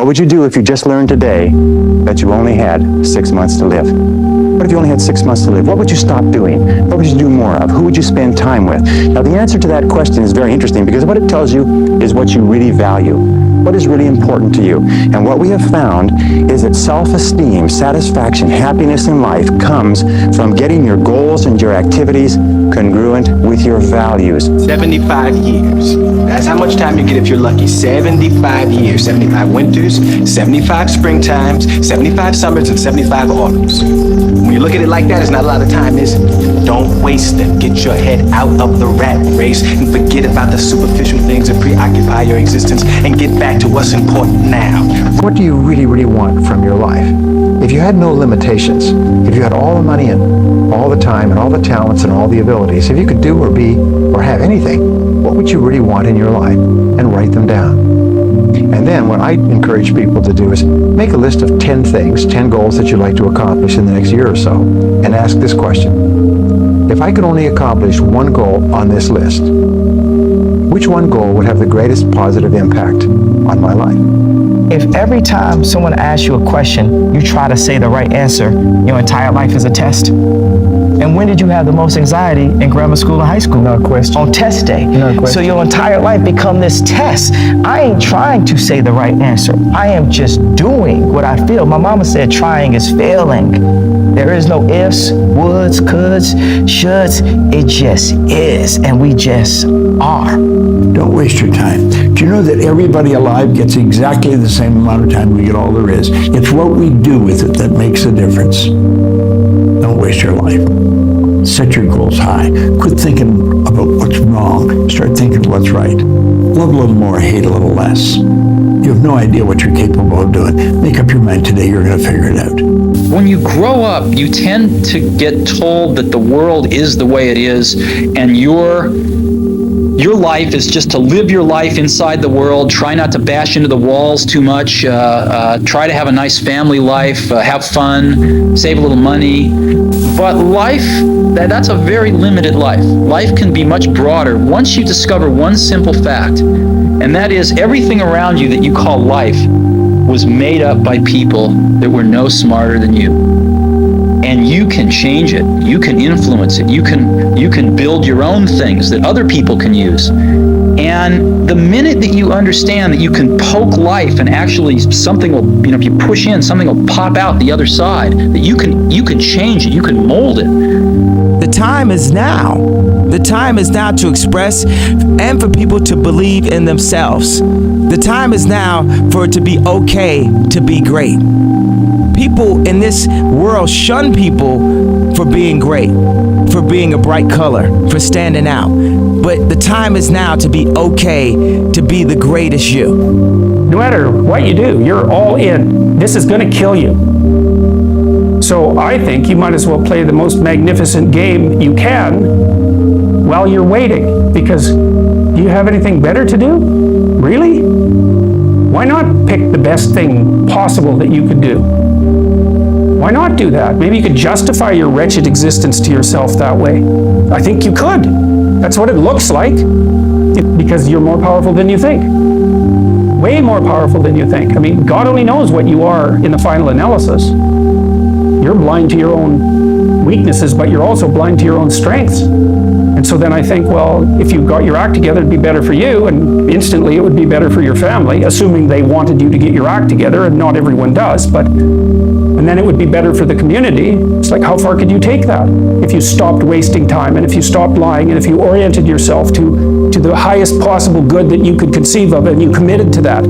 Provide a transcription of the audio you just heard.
What would you do if you just learned today that you only had 6 months to live? What if you only had 6 months to live? What would you stop doing? What would you do more of? Who would you spend time with? Now, the answer to that question is very interesting because what it tells you is what you really value. What is really important to you? And what we have found is that self-esteem, satisfaction, happiness in life comes from getting your goals and your activities congruent with your values. 75 years. That's how much time you get if you're lucky. 75 years. 75 winters, 75 springtimes, 75 summers, and 75 autumns. When you look at it like that, it's not a lot of time, is it? Don't waste them. Get your head out of the rat race and forget about the superficial things that preoccupy your existence and get back to what's important now. What do you really, really want from your life? If you had no limitations, if you had all the money and all the time and all the talents and all the abilities, if you could do or be or have anything, what would you really want in your life? And write them down. And then what I encourage people to do is make a list of 10 things, 10 goals that you'd like to accomplish in the next year or so, and ask this question. If I could only accomplish one goal on this list, which one goal would have the greatest positive impact on my life? If every time someone asks you a question, you try to say the right answer, your entire life is a test. And when did you have the most anxiety? In grammar school and high school? No question. On test day. No question. So your entire life become this test. I ain't trying to say the right answer. I am just doing what I feel. My mama said trying is failing. There is no ifs, woulds, coulds, shoulds. It just is, and we just are. Don't waste your time. Do you know that everybody alive gets exactly the same amount of time we get all there is? It's what we do with it that makes a difference. Don't waste your life. Set your goals high. Quit thinking about what's wrong. Start thinking what's right. Love a little more, hate a little less. You have no idea what you're capable of doing. Make up your mind today, you're going to figure it out. When you grow up, you tend to get told that the world is the way it is, and your life is just to live your life inside the world, try not to bash into the walls too much, try to have a nice family life, have fun, save a little money. But life, that's a very limited life. Life can be much broader once you discover one simple fact, and that is everything around you that you call life was made up by people that were no smarter than you. And you can change it. You can influence it. You can build your own things that other people can use. And the minute that you understand that you can poke life and actually something will, if you push in, something will pop out the other side, that you can change it, you can mold it. The time is now. The time is now to express and for people to believe in themselves. The time is now for it to be okay to be great. People in this world shun people for being great, for being a bright color, for standing out. But the time is now to be okay to be the greatest you. No matter what you do, you're all in. This is going to kill you. So I think you might as well play the most magnificent game you can while you're waiting. Because do you have anything better to do? Really? Why not pick the best thing possible that you could do? Why not do that? Maybe you could justify your wretched existence to yourself that way. I think you could. That's what it looks like. Because you're more powerful than you think. Way more powerful than you think. I mean, God only knows what you are in the final analysis. You're blind to your own weaknesses, but you're also blind to your own strengths. And so then I think, well, if you got your act together, it'd be better for you, and instantly it would be better for your family, assuming they wanted you to get your act together, and not everyone does, and then it would be better for the community. It's like, how far could you take that? If you stopped wasting time, and if you stopped lying, and if you oriented yourself to the highest possible good that you could conceive of, and you committed to that.